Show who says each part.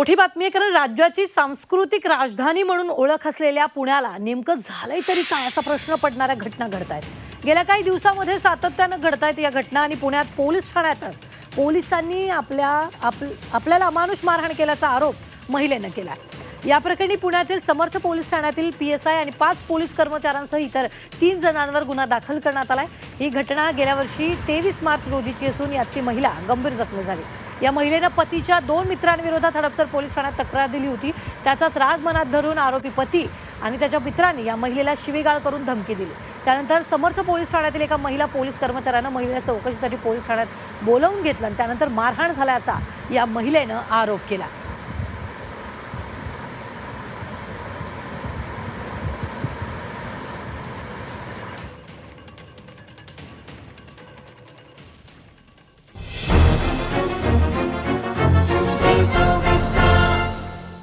Speaker 1: मोठी बातमी आहे, कारण राज्याची सांस्कृतिक राजधानी म्हणून ओळख असलेल्या पुण्याला नेमकं झालंय तरी काय असा प्रश्न पडणाऱ्या घटना घडतायत। गेल्या काही दिवसांमध्ये सातत्यानं घडतायत या घटना आणि पुण्यात पोलीस ठाण्यातच पोलिसांनी आपल्याला अमानुष मारहाण केल्याचा आरोप महिलेनं केलाय। या प्रकरणी पुण्यातील समर्थ पोलीस ठाण्यातील पीएसआय आणि 5 पोलीस कर्मचाऱ्यांसह इतर 3 जणांवर गुन्हा दाखल करण्यात आलाय। ही घटना गेल्या वर्षी 23 मार्च रोजीची असून यात ती महिला गंभीर जखमी झाली। या महिलेने पतीच्या 2 मित्रांविरोधात हडपसर पोलीस ठाण्यात तक्रार दिली होती। त्याचाच राग मनात धरून आरोपी पती आणि त्याच्या मित्रांनी या महिलेला शिवीगाळ करून धमकी दिली। त्यानंतर समर्थ पोलीस ठाण्यातील एका महिला पोलीस कर्मचाऱ्यानं महिलेला चौकशीसाठी पोलीस ठाण्यात बोलावून घेतलं आणि त्यानंतर मारहाण झाल्याचा या महिलेनं आरोप केला।